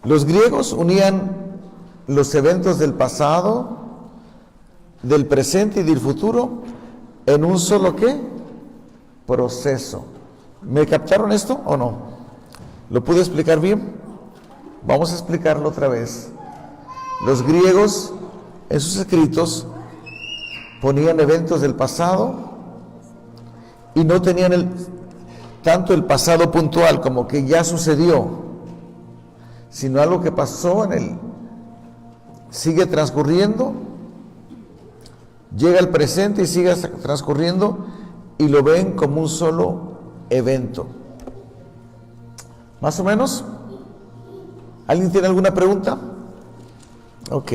Los griegos unían los eventos del pasado, del presente y del futuro en un solo ¿qué? Proceso. ¿Me captaron esto o no? ¿Lo pude explicar bien? Vamos a explicarlo otra vez. Los griegos en sus escritos ponían eventos del pasado y no tenían tanto el pasado puntual como que ya sucedió, sino algo que pasó sigue transcurriendo, llega al presente y sigue transcurriendo y lo ven como un solo evento. ¿Más o menos? ¿Alguien tiene alguna pregunta? Ok.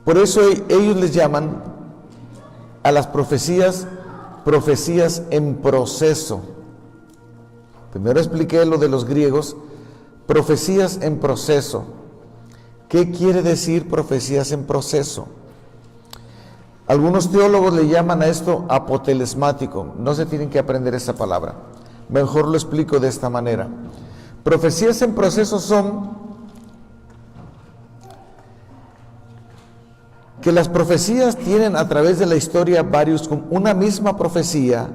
Por eso ellos les llaman a las profecías en proceso. Primero expliqué lo de los griegos, profecías en proceso. ¿Qué quiere decir profecías en proceso? Algunos teólogos le llaman a esto apotelesmático. No se tienen que aprender esa palabra. Mejor lo explico de esta manera. Profecías en proceso son que las profecías tienen a través de la historia una misma profecía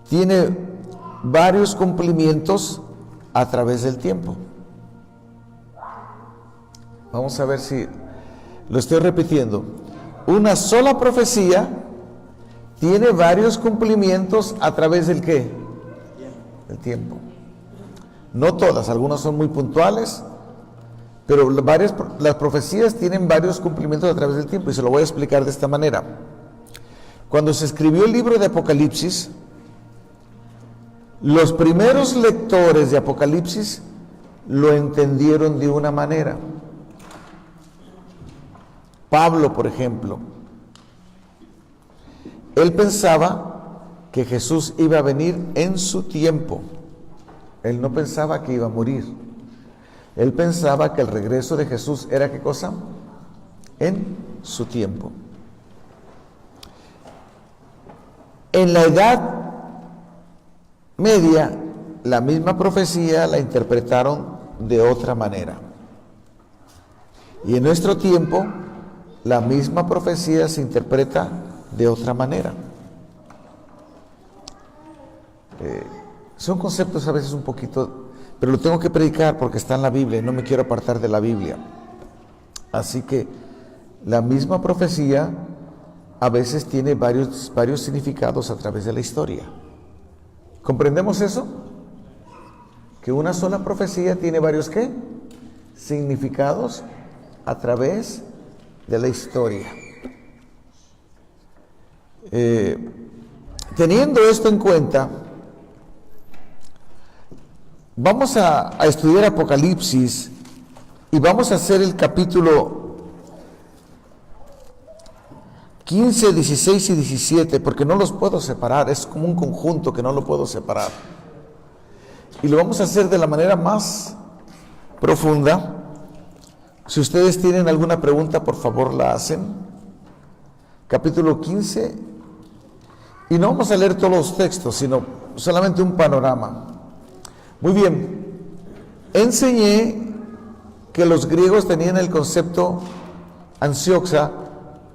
tiene varios cumplimientos a través del tiempo. Vamos a ver si lo estoy repitiendo. Una sola profecía tiene varios cumplimientos a través del ¿qué? El tiempo. No todas, algunas son muy puntuales, pero las profecías tienen varios cumplimientos a través del tiempo, y se lo voy a explicar de esta manera. Cuando se escribió el libro de Apocalipsis, los primeros lectores de Apocalipsis lo entendieron de una manera. Pablo, por ejemplo, él pensaba que Jesús iba a venir en su tiempo. Él no pensaba que iba a morir. Él pensaba que el regreso de Jesús era ¿qué cosa? En su tiempo. En la Edad Media, la misma profecía la interpretaron de otra manera. Y en nuestro tiempo, la misma profecía se interpreta de otra manera. Son conceptos a veces un poquito, pero lo tengo que predicar porque está en la Biblia y no me quiero apartar de la Biblia. Así que la misma profecía a veces tiene varios significados a través de la historia. ¿Comprendemos eso? Que una sola profecía tiene varios ¿qué? Significados a través de la historia. Teniendo esto en cuenta, vamos a estudiar Apocalipsis y vamos a hacer el capítulo 15, 16 y 17, porque no los puedo separar, es como un conjunto que no lo puedo separar. Y lo vamos a hacer de la manera más profunda. Si ustedes tienen alguna pregunta, por favor la hacen. Capítulo 15, y no vamos a leer todos los textos, sino solamente un panorama. Muy bien, enseñé que los griegos tenían el concepto ansioxa,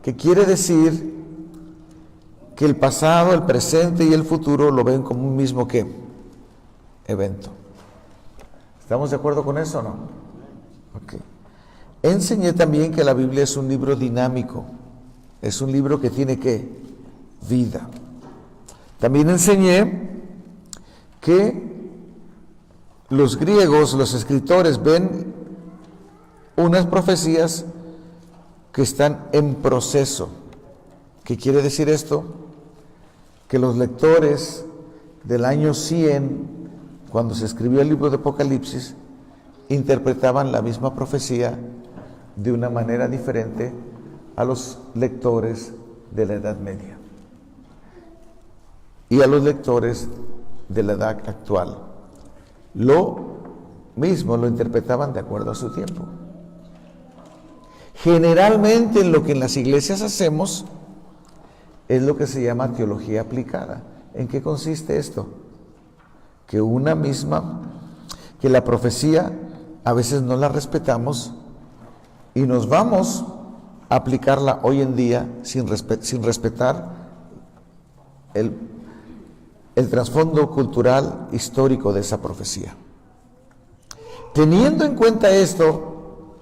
que quiere decir que el pasado, el presente y el futuro lo ven como un mismo ¿qué? Evento. ¿Estamos de acuerdo con eso o no? Ok. Enseñé también que la Biblia es un libro dinámico, es un libro que tiene ¿qué? Vida. También enseñé que los griegos, los escritores, ven unas profecías que están en proceso. ¿Qué quiere decir esto? Que los lectores del año 100, cuando se escribió el libro de Apocalipsis, interpretaban la misma profecía de una manera diferente a los lectores de la Edad Media y a los lectores de la edad actual. Lo mismo lo interpretaban de acuerdo a su tiempo. Generalmente lo que en las iglesias hacemos es lo que se llama teología aplicada. ¿En qué consiste esto? Que que la profecía a veces no la respetamos y nos vamos a aplicarla hoy en día sin respetar el trasfondo cultural histórico de esa profecía. Teniendo en cuenta esto,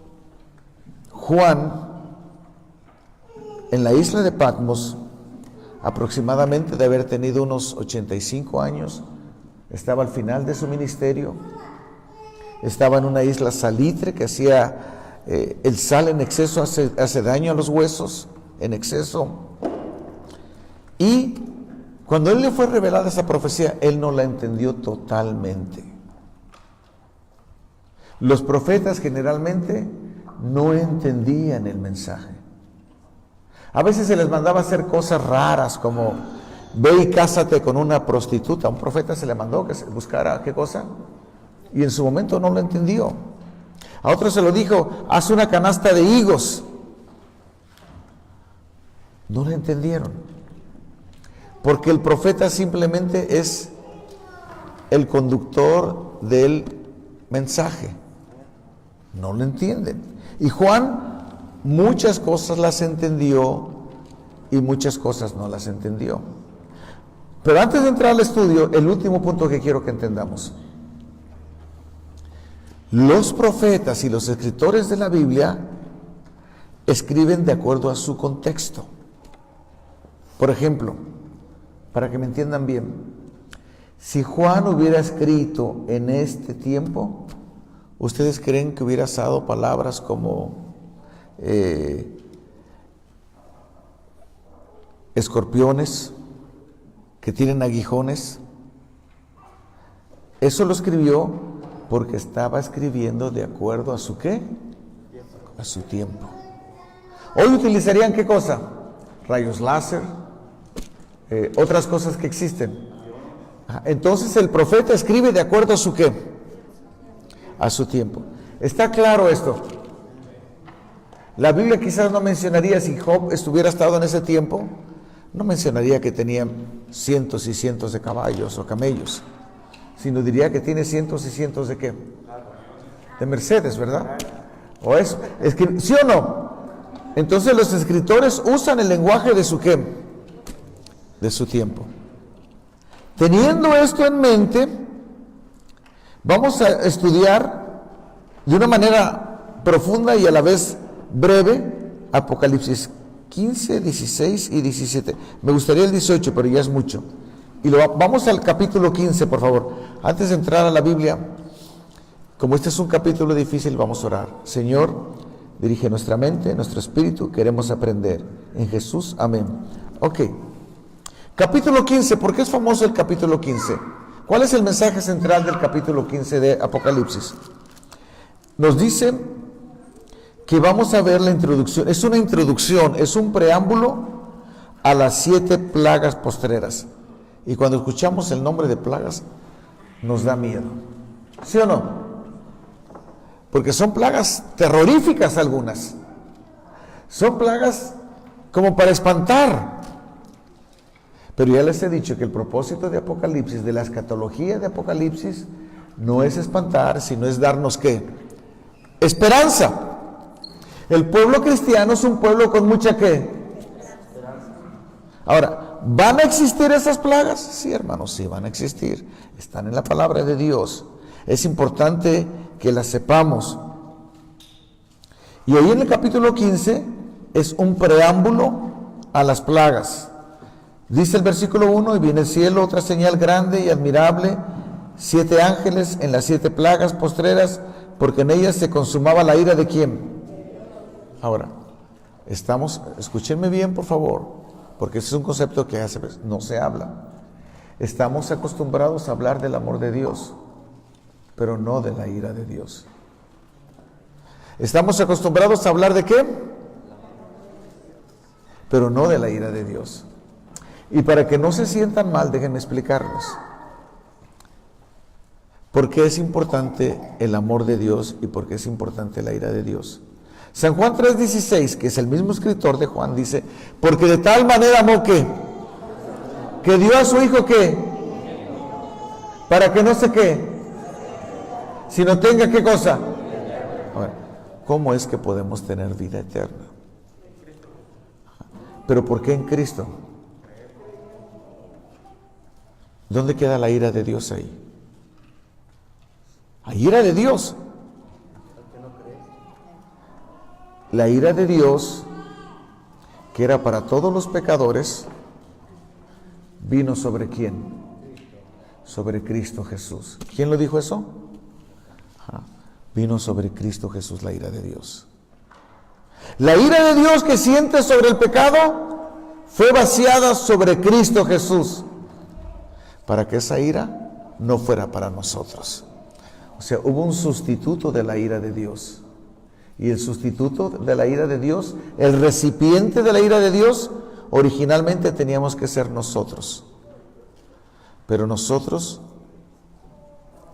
Juan, en la isla de Patmos, aproximadamente de haber tenido unos 85 años, estaba al final de su ministerio, estaba en una isla salitre que hacía el sal en exceso, hace daño a los huesos en exceso, y cuando él le fue revelada esa profecía, él no la entendió totalmente. Los profetas generalmente no entendían el mensaje. A veces se les mandaba a hacer cosas raras como ve y cásate con una prostituta. A un profeta se le mandó que se buscara ¿qué cosa? Y en su momento no lo entendió. A otro se lo dijo, haz una canasta de higos. No lo entendieron. Porque el profeta simplemente es el conductor del mensaje. No lo entienden. Y Juan muchas cosas las entendió y muchas cosas no las entendió. Pero antes de entrar al estudio, el último punto que quiero que entendamos. Los profetas y los escritores de la Biblia escriben de acuerdo a su contexto. Por ejemplo, para que me entiendan bien, si Juan hubiera escrito en este tiempo, ¿ustedes creen que hubiera usado palabras como escorpiones que tienen aguijones? Eso lo escribió porque estaba escribiendo de acuerdo a su ¿qué? A su tiempo. Hoy utilizarían ¿qué cosa? Rayos láser, otras cosas que existen. Entonces el profeta escribe de acuerdo a su ¿qué? A su tiempo. ¿Está claro esto? La Biblia quizás no mencionaría, si Job estuviera estado en ese tiempo, no mencionaría que tenía cientos y cientos de caballos o camellos, sino diría que tiene cientos y cientos de ¿qué? De Mercedes, ¿verdad? O eso, es que, ¿sí o no? Entonces los escritores usan el lenguaje de su ¿qué? De su tiempo. Teniendo esto en mente, vamos a estudiar de una manera profunda y a la vez breve Apocalipsis 15, 16 y 17. Me gustaría el 18, pero ya es mucho. Y vamos al capítulo 15, por favor. Antes de entrar a la Biblia, como este es un capítulo difícil, vamos a orar. Señor, dirige nuestra mente, nuestro espíritu, queremos aprender. En Jesús, amén. Ok. Capítulo 15, ¿por qué es famoso el capítulo 15? ¿Cuál es el mensaje central del capítulo 15 de Apocalipsis? Nos dice que vamos a ver la introducción. Es una introducción, es un preámbulo a las 7 plagas postreras. Y cuando escuchamos el nombre de plagas, nos da miedo. ¿Sí o no? Porque son plagas terroríficas algunas. Son plagas como para espantar. Pero ya les he dicho que el propósito de Apocalipsis, de la escatología de Apocalipsis, no es espantar, sino es darnos ¿qué? Esperanza. El pueblo cristiano es un pueblo con mucha ¿qué? Ahora, ¿van a existir esas plagas? Sí, hermanos, sí van a existir. Están en la palabra de Dios. Es importante que las sepamos. Y hoy en el capítulo 15 es un preámbulo a las plagas. Dice el versículo 1, y viene el cielo, otra señal grande y admirable, 7 ángeles en las 7 plagas postreras, porque en ellas se consumaba la ira de ¿quién? Ahora, escúchenme bien por favor, porque ese es un concepto que no se habla. Estamos acostumbrados a hablar del amor de Dios, pero no de la ira de Dios. Estamos acostumbrados a hablar de ¿qué? Pero no de la ira de Dios. Y para que no se sientan mal, déjenme explicarles por qué es importante el amor de Dios y por qué es importante la ira de Dios. San Juan 3:16, que es el mismo escritor de Juan, dice, porque de tal manera amó ¿qué? Que dio a su hijo ¿qué? Para que no se ¿qué? sino tenga ¿qué cosa? A ver, ¿cómo es que podemos tener vida eterna? ¿Pero por qué en Cristo? ¿Dónde queda la ira de Dios ahí? Hay ira de Dios. La ira de Dios, que era para todos los pecadores, vino sobre ¿quién? Sobre Cristo Jesús. ¿Quién lo dijo eso? Vino sobre Cristo Jesús la ira de Dios. La ira de Dios que siente sobre el pecado fue vaciada sobre Cristo Jesús, para que esa ira no fuera para nosotros. O sea, hubo un sustituto de la ira de Dios. Y el sustituto de la ira de Dios, el recipiente de la ira de Dios, originalmente teníamos que ser nosotros. Pero nosotros,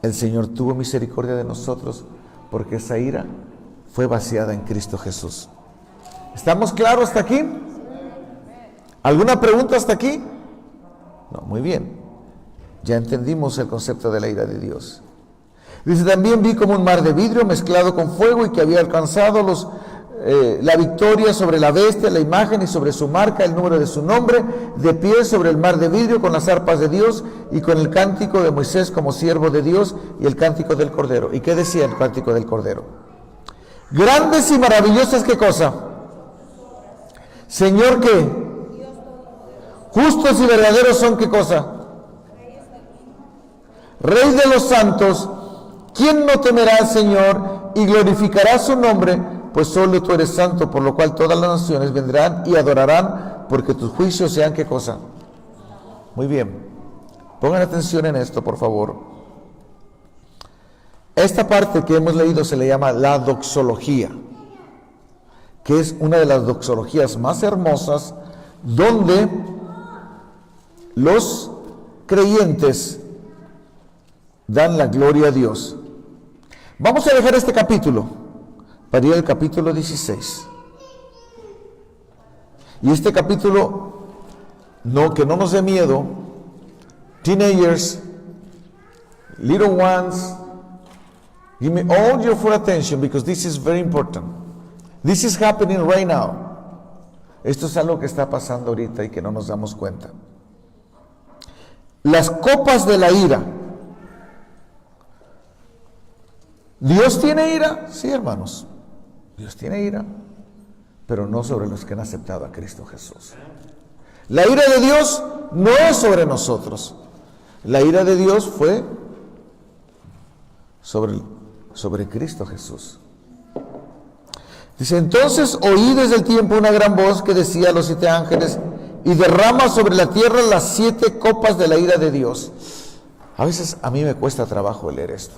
el Señor tuvo misericordia de nosotros, porque esa ira fue vaciada en Cristo Jesús. ¿Estamos claros hasta aquí? ¿Alguna pregunta hasta aquí? No, muy bien. Ya entendimos el concepto de la ira de Dios. Dice, también vi como un mar de vidrio mezclado con fuego y que había alcanzado la victoria sobre la bestia, la imagen y sobre su marca, el número de su nombre, de pie sobre el mar de vidrio con las arpas de Dios y con el cántico de Moisés como siervo de Dios y el cántico del Cordero. ¿Y qué decía el cántico del Cordero? Grandes y maravillosas, ¿qué cosa? Señor, ¿qué? Justos y verdaderos son, ¿qué cosa? Rey de los santos, ¿quién no temerá al Señor y glorificará su nombre? Pues solo tú eres santo, por lo cual todas las naciones vendrán y adorarán, porque tus juicios sean ¿qué cosa? Muy bien, pongan atención en esto, por favor. Esta parte que hemos leído se le llama la doxología, que es una de las doxologías más hermosas, donde los creyentes dan la gloria a Dios. Vamos a dejar este capítulo para ir al capítulo 16. Y este capítulo, que no nos dé miedo, teenagers, little ones, give me all your full attention because this is very important. This is happening right now. Esto es algo que está pasando ahorita y que no nos damos cuenta. Las copas de la ira. ¿Dios tiene ira? Sí, hermanos. Dios tiene ira, pero no sobre los que han aceptado a Cristo Jesús. La ira de Dios no es sobre nosotros. La ira de Dios fue sobre Cristo Jesús. Dice, entonces oí desde el tiempo una gran voz que decía a los 7 ángeles, y derrama sobre la tierra las 7 copas de la ira de Dios. A veces a mí me cuesta trabajo leer esto.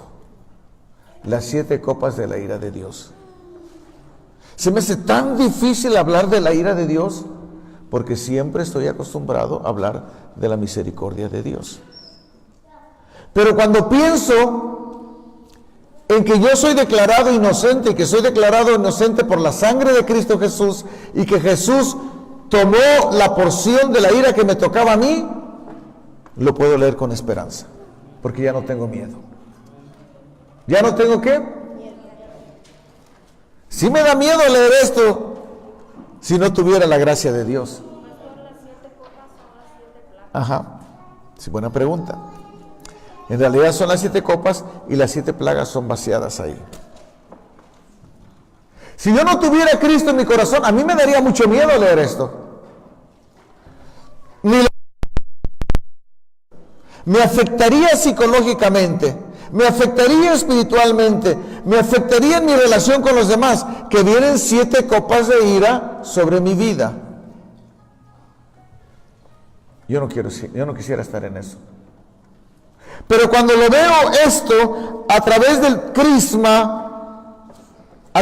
Las 7 copas de la ira de Dios. Se me hace tan difícil hablar de la ira de Dios, porque siempre estoy acostumbrado a hablar de la misericordia de Dios. Pero cuando pienso en que yo soy declarado inocente, y que soy declarado inocente por la sangre de Cristo Jesús, y que Jesús tomó la porción de la ira que me tocaba a mí, lo puedo leer con esperanza, porque ya no tengo miedo. ¿Ya no tengo qué? Sí me da miedo leer esto, si no tuviera la gracia de Dios. Ajá, sí, buena pregunta. En realidad son las 7 copas y las 7 plagas son vaciadas ahí. Si yo no tuviera a Cristo en mi corazón, a mí me daría mucho miedo leer esto. Me afectaría psicológicamente, me afectaría espiritualmente, me afectaría en mi relación con los demás, que vienen 7 copas de ira sobre mi vida. Yo no quisiera estar en eso. Pero cuando lo veo esto a través del prisma y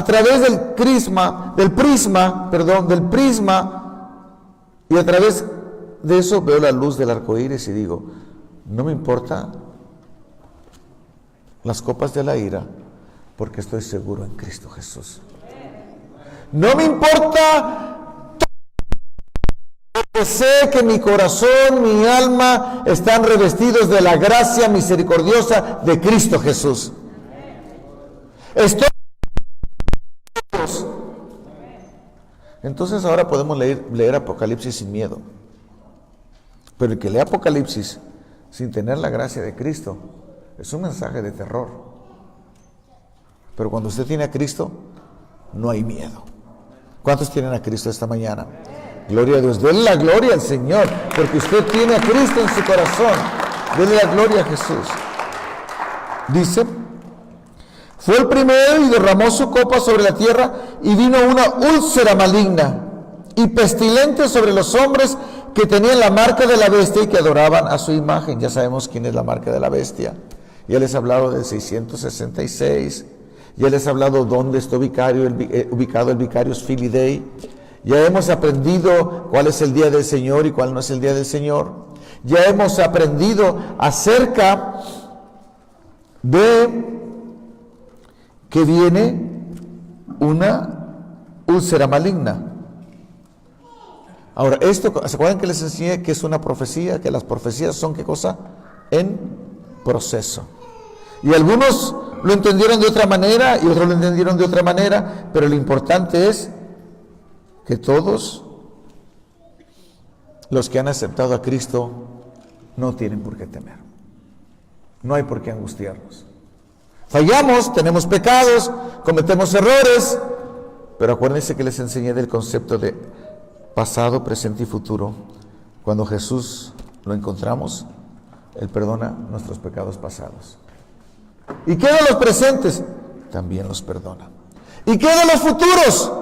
a través de eso veo la luz del arco iris y digo, no me importa las copas de la ira, porque estoy seguro en Cristo Jesús. No me importa, porque sé que mi corazón, mi alma están revestidos de la gracia misericordiosa de Cristo Jesús. Estoy. Entonces ahora podemos leer Apocalipsis sin miedo. Pero el que lee Apocalipsis sin tener la gracia de Cristo es un mensaje de terror. Pero cuando usted tiene a Cristo, no hay miedo. ¿Cuántos tienen a Cristo esta mañana? Gloria a Dios. Denle la gloria al Señor, porque usted tiene a Cristo en su corazón. Denle la gloria a Jesús. Dice: fue el primero y derramó su copa sobre la tierra, y vino una úlcera maligna y pestilente sobre los hombres que tenían la marca de la bestia y que adoraban a su imagen. Ya sabemos quién es la marca de la bestia. Ya les he hablado del 666. Ya les he hablado dónde está ubicado el Vicarious Filii Dei. Ya hemos aprendido cuál es el día del Señor y cuál no es el día del Señor. Ya hemos aprendido acerca de que viene una úlcera maligna. Ahora, esto, ¿se acuerdan que les enseñé que es una profecía? Que las profecías son, ¿qué cosa? En proceso. Y algunos lo entendieron de otra manera y otros lo entendieron de otra manera, pero lo importante es que todos los que han aceptado a Cristo no tienen por qué temer. No hay por qué angustiarnos. Fallamos, tenemos pecados, cometemos errores, pero acuérdense que les enseñé del concepto de pasado, presente y futuro. Cuando Jesús lo encontramos, Él perdona nuestros pecados pasados. ¿Y qué de los presentes? También los perdona. ¿Y qué de los futuros?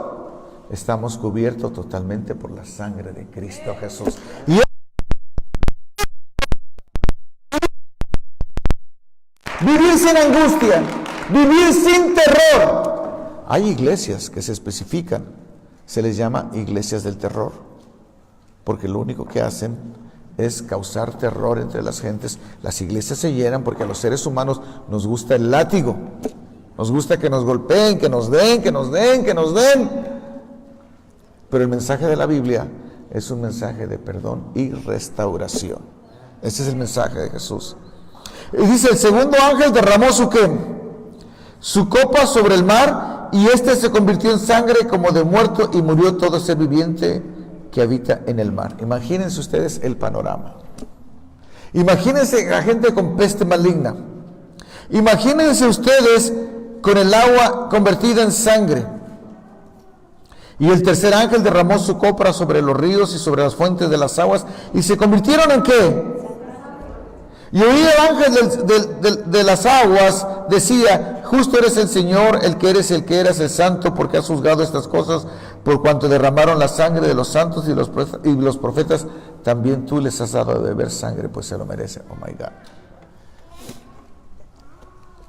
Estamos cubiertos totalmente por la sangre de Cristo Jesús. Y vivir sin angustia, vivir sin terror. Hay iglesias que se especifican, se les llama iglesias del terror, porque lo único que hacen es causar terror entre las gentes. Las iglesias se llenan porque a los seres humanos nos gusta el látigo, nos gusta que nos golpeen, que nos den, que nos den, que nos den. Pero el mensaje de la Biblia es un mensaje de perdón y restauración. Ese es el mensaje de Jesús. Y dice: el segundo ángel derramó su ¿qué? Su copa sobre el mar, y éste se convirtió en sangre como de muerto, y murió todo ser viviente que habita en el mar. Imagínense ustedes el panorama. Imagínense a gente con peste maligna. Imagínense ustedes con el agua convertida en sangre. Y el tercer ángel derramó su copa sobre los ríos y sobre las fuentes de las aguas, y se convirtieron ¿en qué? Y oí el ángel de las aguas decía: justo eres el Señor, el que eres, el que eras, el santo, porque has juzgado estas cosas, por cuanto derramaron la sangre de los santos y los profetas, también tú les has dado de beber sangre, pues se lo merece. Oh my God.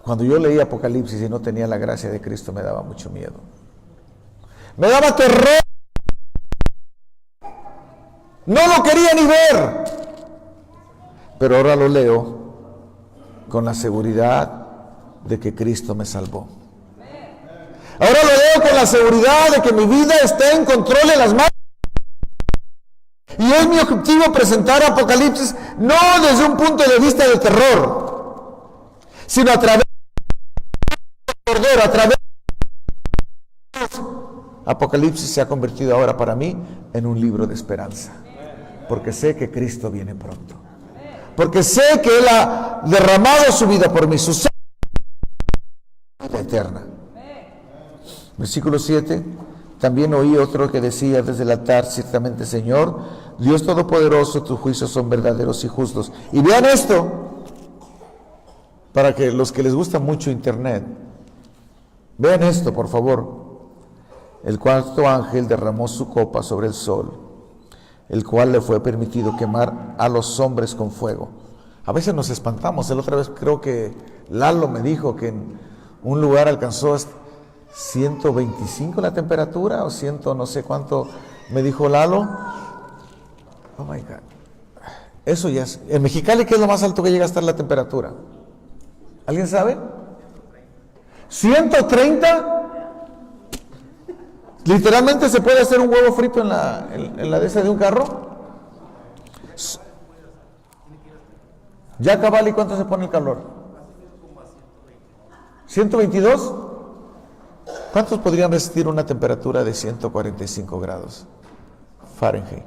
Cuando yo leí Apocalipsis y no tenía la gracia de Cristo, me daba mucho miedo. Me daba terror. No lo quería ni ver. Pero ahora lo leo con la seguridad de que Cristo me salvó. Ahora lo leo con la seguridad de que mi vida está en control en las manos. Y es mi objetivo presentar Apocalipsis no desde un punto de vista de terror, sino a través del Cordero, a través de Apocalipsis se ha convertido ahora para mí en un libro de esperanza, porque sé que Cristo viene pronto. Porque sé que Él ha derramado su vida por mí, su sangre eterna. Versículo 7. También oí otro que decía desde el altar: ciertamente, Señor, Dios Todopoderoso, tus juicios son verdaderos y justos. Y vean esto, para que los que les gusta mucho internet, vean esto, por favor. El cuarto ángel derramó su copa sobre el sol, el cual le fue permitido quemar a los hombres con fuego. A veces nos espantamos. La otra vez creo que Lalo me dijo que en un lugar alcanzó 125 la temperatura, o 100 no sé cuánto me dijo Lalo. Oh my God. Eso ya es. En Mexicali, ¿qué es lo más alto que llega a estar la temperatura? ¿Alguien sabe? 130. Literalmente se puede hacer un huevo frito en la de esa de un carro. Ya cabal, ¿y cuánto se pone el calor? 122. ¿Cuántos podrían resistir una temperatura de 145 grados Fahrenheit?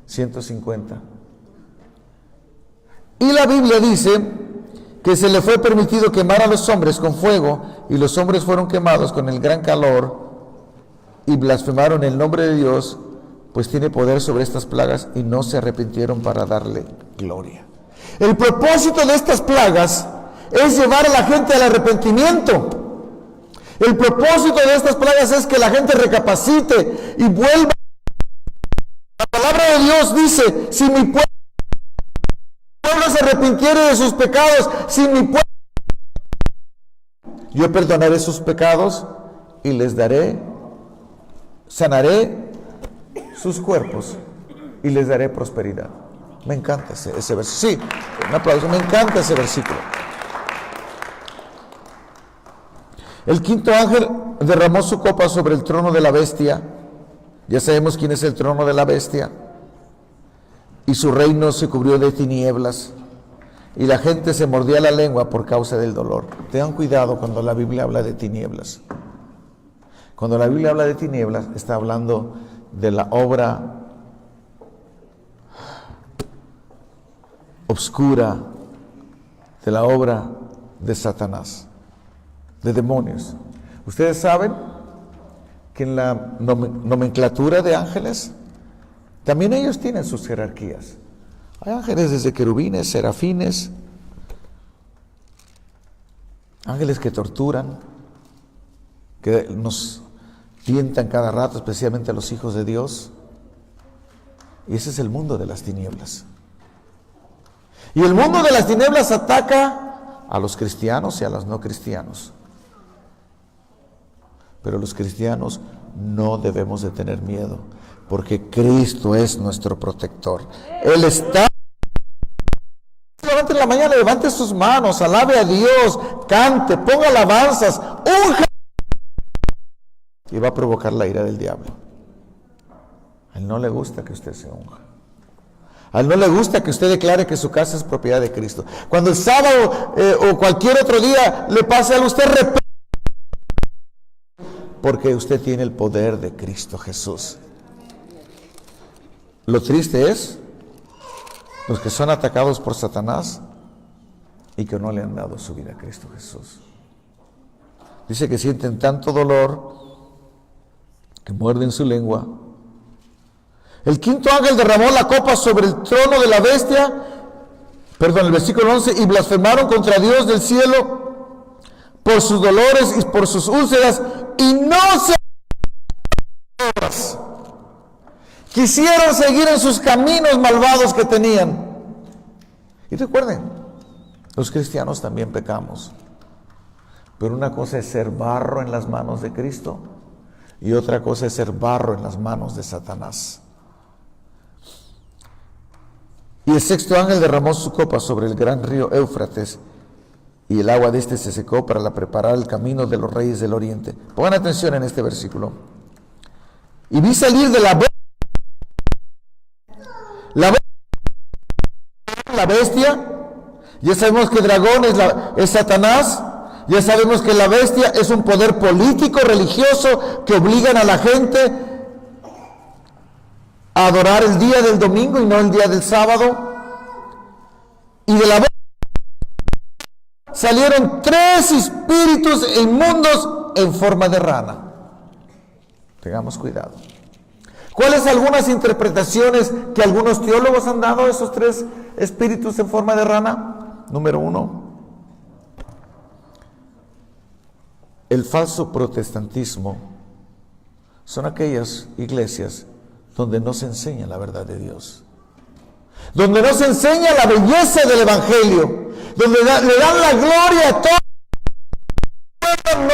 150. Y la Biblia dice que se le fue permitido quemar a los hombres con fuego, y los hombres fueron quemados con el gran calor y blasfemaron el nombre de Dios, pues tiene poder sobre estas plagas, y no se arrepintieron para darle gloria. El propósito de estas plagas es llevar a la gente al arrepentimiento. El propósito de estas plagas es que la gente recapacite y vuelva. La palabra de Dios dice: si mi pueblo se arrepintiere de sus pecados, si mi pueblo, yo perdonaré sus pecados y les sanaré sus cuerpos y les daré prosperidad. Me encanta ese versículo. Sí, un aplauso. Me encanta ese versículo. El quinto ángel derramó su copa sobre el trono de la bestia. Ya sabemos quién es el trono de la bestia. Y su reino se cubrió de tinieblas, y la gente se mordía la lengua por causa del dolor. Tengan cuidado cuando la Biblia habla de tinieblas. Cuando la Biblia habla de tinieblas, está hablando de la obra obscura, de la obra de Satanás, de demonios. Ustedes saben que en la nomenclatura de ángeles, también ellos tienen sus jerarquías. Hay ángeles desde querubines, serafines, ángeles que torturan, que nos tientan cada rato, especialmente a los hijos de Dios. Y ese es el mundo de las tinieblas. Y el mundo de las tinieblas ataca a los cristianos y a los no cristianos. Pero los cristianos no debemos de tener miedo, porque Cristo es nuestro protector. Él está. Levante en la mañana, levante sus manos, alabe a Dios, cante, ponga alabanzas, unja. Y va a provocar la ira del diablo. A él no le gusta que usted se unja. A él no le gusta que usted declare que su casa es propiedad de Cristo. Cuando el sábado o cualquier otro día le pase algo, usted repite, porque usted tiene el poder de Cristo Jesús. Lo triste es los que son atacados por Satanás y que no le han dado su vida a Cristo Jesús. Dice que sienten tanto dolor que muerden su lengua. El quinto ángel derramó la copa sobre el trono de la bestia, el versículo 11, y blasfemaron contra Dios del cielo por sus dolores y por sus úlceras, y no se quisieron seguir en sus caminos malvados que tenían. Y recuerden, los cristianos también pecamos, pero una cosa es ser barro en las manos de Cristo y otra cosa es ser barro en las manos de Satanás. Y el sexto ángel derramó su copa sobre el gran río Éufrates, y el agua de este se secó para preparar el camino de los reyes del oriente. Pongan atención en este versículo. Y vi salir de la bestia. Ya sabemos que el dragón es Satanás. Ya sabemos que la bestia es un poder político, religioso, que obligan a la gente a adorar el día del domingo y no el día del sábado. Y de la bestia salieron 3 espíritus inmundos en forma de rana. Tengamos cuidado. ¿Cuáles algunas interpretaciones que algunos teólogos han dado a esos 3 espíritus en forma de rana? Número 1, el falso protestantismo son aquellas iglesias donde no se enseña la verdad de Dios, donde no se enseña la belleza del evangelio, donde le dan la gloria a todos,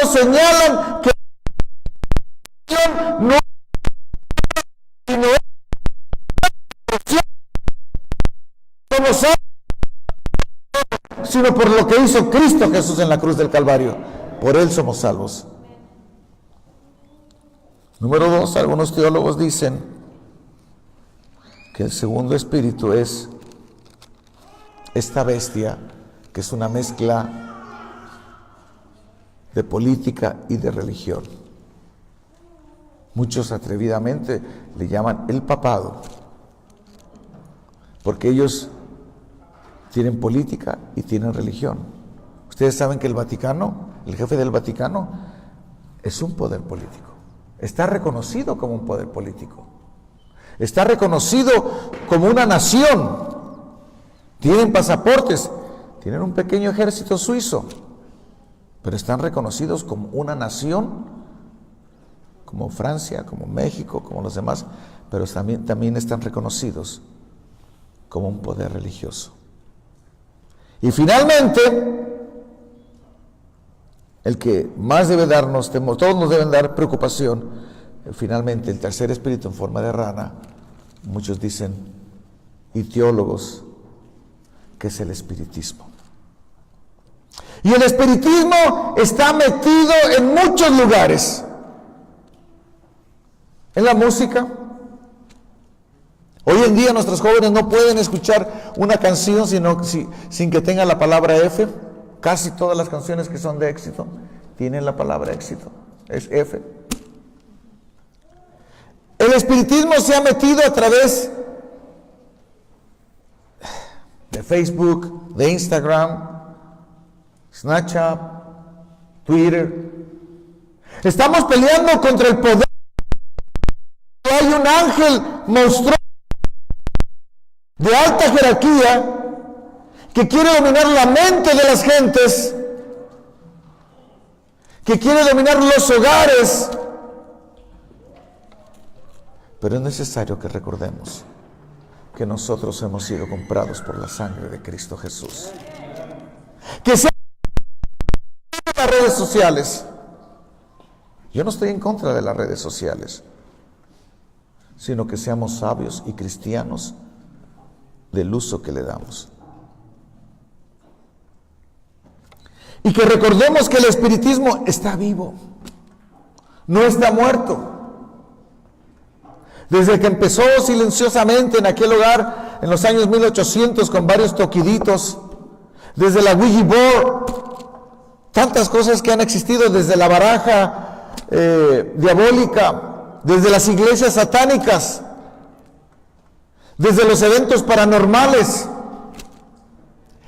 nos señalan que no sino por lo que hizo Cristo Jesús en la cruz del Calvario. Por Él somos salvos. Número 2, algunos teólogos dicen que el segundo espíritu es esta bestia, que es una mezcla de política y de religión. Muchos atrevidamente le llaman el papado, porque ellos tienen política y tienen religión. Ustedes saben que el Vaticano, el jefe del Vaticano, es un poder político. Está reconocido como un poder político. Está reconocido como una nación. Tienen pasaportes, tienen un pequeño ejército suizo, pero están reconocidos como una nación, como Francia, como México, como los demás, pero también están reconocidos como un poder religioso. Y finalmente, el que más debe darnos temor, todos nos deben dar preocupación, finalmente el tercer espíritu en forma de rana, muchos dicen, y teólogos, que es el espiritismo. Y el espiritismo está metido en muchos lugares. En la música. Hoy en día nuestros jóvenes no pueden escuchar una canción sin que tenga la palabra F. Casi todas las canciones que son de éxito tienen la palabra éxito. Es F. El espiritismo se ha metido a través de Facebook, de Instagram, Snapchat, Twitter. Estamos peleando contra el poder. Hay un ángel monstruoso de alta jerarquía que quiere dominar la mente de las gentes, que quiere dominar los hogares. Pero es necesario que recordemos que nosotros hemos sido comprados por la sangre de Cristo Jesús. Que sean las redes sociales. Yo no estoy en contra de las redes sociales, sino que seamos sabios y cristianos del uso que le damos. Y que recordemos que el espiritismo está vivo, no está muerto. Desde que empezó silenciosamente en aquel hogar en los años 1800 con varios toquiditos, desde la Ouija board, tantas cosas que han existido, desde la baraja diabólica, desde las iglesias satánicas, desde los eventos paranormales.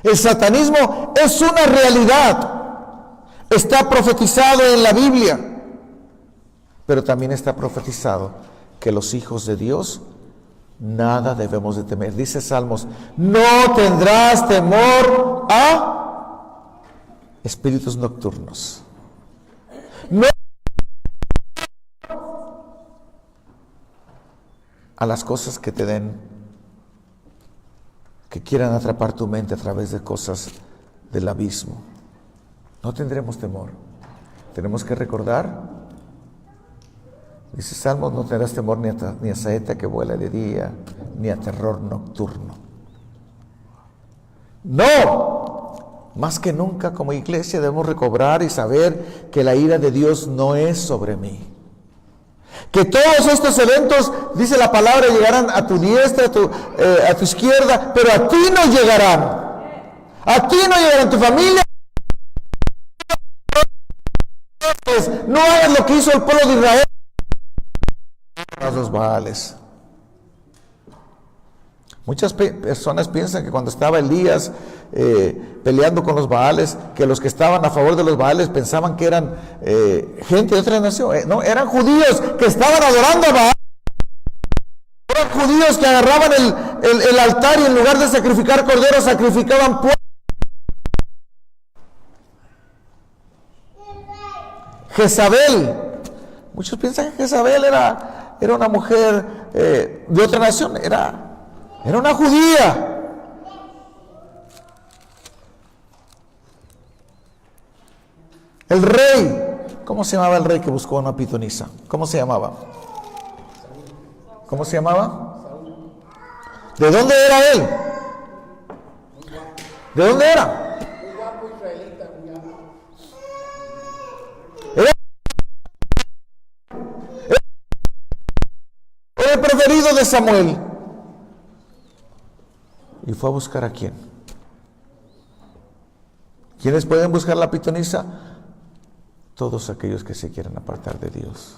El satanismo es una realidad, está profetizado en la Biblia, pero también está profetizado que los hijos de Dios nada debemos de temer. Dice Salmos, no tendrás temor a espíritus nocturnos. No a las cosas que te den, que quieran atrapar tu mente a través de cosas del abismo. No tendremos temor. Tenemos que recordar. Dice Salmos, no tendrás temor ni a saeta que vuela de día, ni a terror nocturno. No, más que nunca como iglesia debemos recobrar y saber que la ira de Dios no es sobre mí. Que todos estos eventos, dice la palabra, llegarán a tu diestra, a tu izquierda, pero a ti no llegarán. A ti no llegarán, tu familia. No hagas lo que hizo el pueblo de Israel. Los Baales. Muchas personas piensan que cuando estaba Elías peleando con los Baales, que los que estaban a favor de los Baales pensaban que eran gente de otra nación. No, eran judíos que estaban adorando a Baal. Eran judíos que agarraban el altar y en lugar de sacrificar corderos, sacrificaban puercos. Jezabel. Muchos piensan que Jezabel era una mujer de otra nación, era una judía. El rey, ¿cómo se llamaba el rey que buscó una pitonisa? ¿Cómo se llamaba? ¿Cómo se llamaba? ¿De dónde era él? ¿De dónde era? Era el preferido de Samuel. Y fue a buscar a quién. ¿Quiénes pueden buscar la pitonisa? todos aquellos que se quieran apartar de Dios.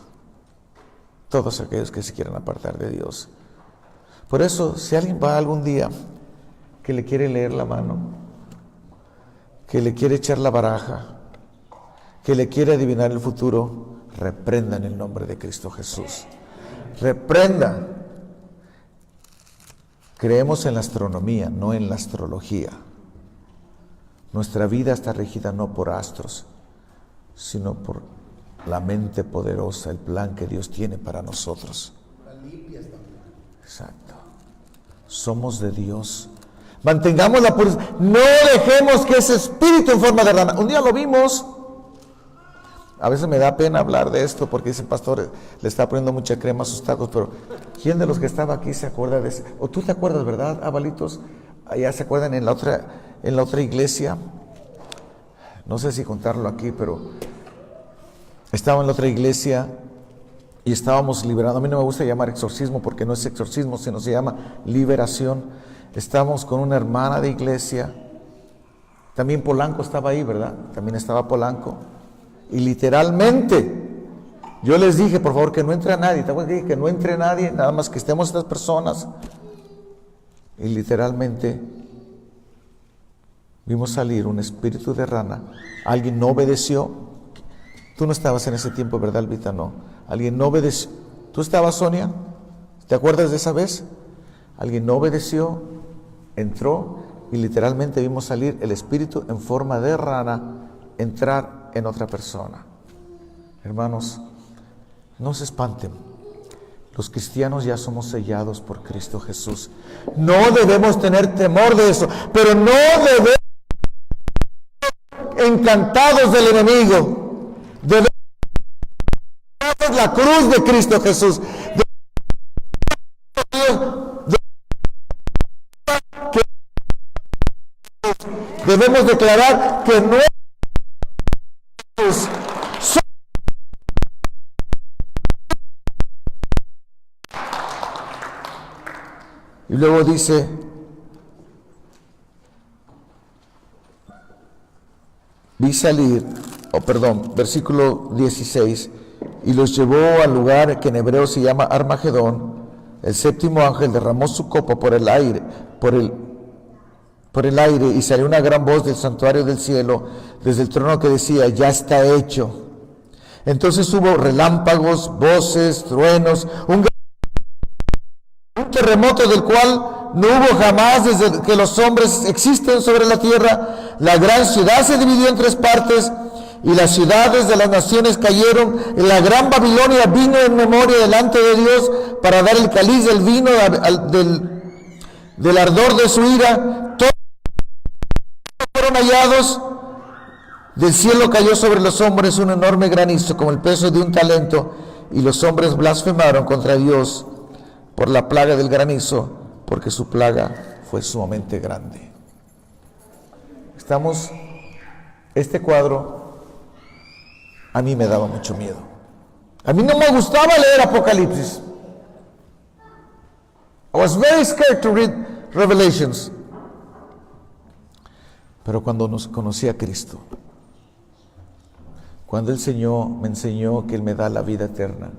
Todos aquellos que se quieran apartar de Dios. Por eso, si alguien va algún día que le quiere leer la mano, que le quiere echar la baraja, que le quiere adivinar el futuro, reprenda en el nombre de Cristo Jesús. Reprenda. Creemos en la astronomía, no en la astrología. Nuestra vida está regida no por astros, sino por la mente poderosa, el plan que Dios tiene para nosotros. Exacto. Somos de Dios. Mantengamos la pureza. No dejemos que ese espíritu en forma de rana. Un día lo vimos. A veces me da pena hablar de esto porque dice, pastor, le está poniendo mucha crema a sus tacos, pero ¿quién de los que estaba aquí se acuerda de eso? O tú te acuerdas, ¿verdad, Abalitos? Allá se acuerdan en la otra iglesia. No sé si contarlo aquí, pero estaba en la otra iglesia y estábamos liberando. A mí no me gusta llamar exorcismo porque no es exorcismo, sino se llama liberación. Estábamos con una hermana de iglesia. También Polanco estaba ahí, ¿verdad? También estaba Polanco. Y literalmente, yo les dije, por favor, que no entre nadie. ¿Te acuerdas que dije que no entre nadie? Nada más que estemos estas personas. Y literalmente vimos salir un espíritu de rana. Alguien no obedeció. Tú no estabas en ese tiempo, ¿verdad, Albita? No. Alguien no obedeció. ¿Tú estabas, Sonia? ¿Te acuerdas de esa vez? Alguien no obedeció, entró y literalmente vimos salir el espíritu en forma de rana, entrar en otra persona. Hermanos, no se espanten. Los cristianos ya somos sellados por Cristo Jesús. No debemos tener temor de eso, pero no debemos encantados del enemigo. Debemos la cruz de Cristo Jesús. Debemos declarar que no y luego dice, vi salir, versículo 16, y los llevó al lugar que en hebreo se llama Armagedón. El séptimo ángel derramó su copa por el aire, y salió una gran voz del santuario del cielo, desde el trono, que decía, ya está hecho. Entonces hubo relámpagos, voces, truenos, un terremoto del cual no hubo jamás desde que los hombres existen sobre la tierra. La gran ciudad se dividió en 3 partes, y las ciudades de las naciones cayeron, y la gran Babilonia vino en memoria delante de Dios para dar el cáliz del vino del ardor de su ira. Todos fueron hallados. Del cielo cayó sobre los hombres un enorme granizo, como el peso de un talento, y los hombres blasfemaron contra Dios por la plaga del granizo, porque su plaga fue sumamente grande. Este cuadro a mí me daba mucho miedo. A mí no me gustaba leer Apocalipsis. I was very scared to read Revelations. Pero cuando conocí a Cristo, cuando el Señor me enseñó que Él me da la vida eterna,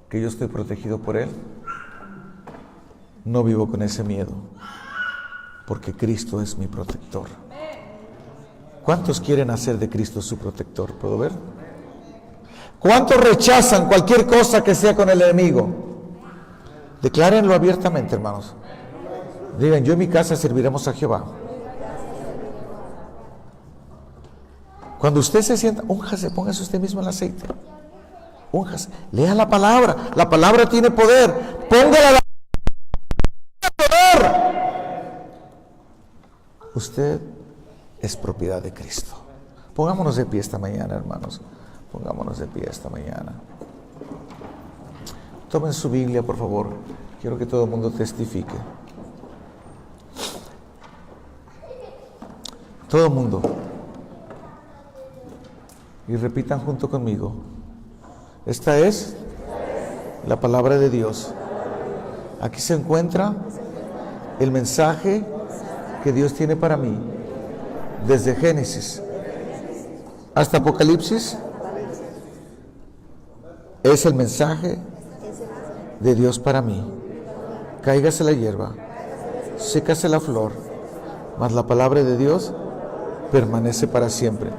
que yo estoy protegido por Él, no vivo con ese miedo, porque Cristo es mi protector. ¿Cuántos quieren hacer de Cristo su protector? ¿Puedo ver? ¿Cuántos rechazan cualquier cosa que sea con el enemigo? Declárenlo abiertamente, hermanos. Digan, yo en mi casa serviremos a Jehová. Cuando usted se sienta, únjase, póngase usted mismo el aceite. Únjase, lea la palabra tiene poder. Póngala poder. Usted es propiedad de Cristo. Pongámonos de pie esta mañana, hermanos. Pongámonos de pie esta mañana. Tomen su Biblia, por favor. Quiero que todo el mundo testifique. Todo el mundo. Y repitan junto conmigo. Esta es la palabra de Dios. Aquí se encuentra el mensaje que Dios tiene para mí. Desde Génesis hasta Apocalipsis Es el mensaje de Dios para mí. Cáigase la hierba, sécase la flor, mas la palabra de Dios permanece para siempre.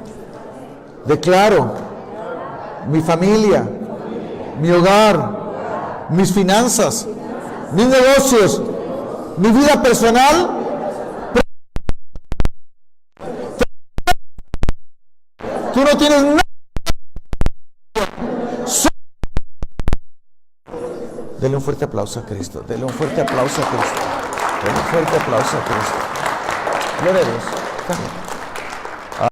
Declaro mi familia, mi hogar, mis finanzas, mis negocios, mi vida personal. Tú no tienes nada. Dele un fuerte aplauso a Cristo. Dele un fuerte aplauso a Cristo. Dele un fuerte aplauso a Cristo. Gloria a Dios.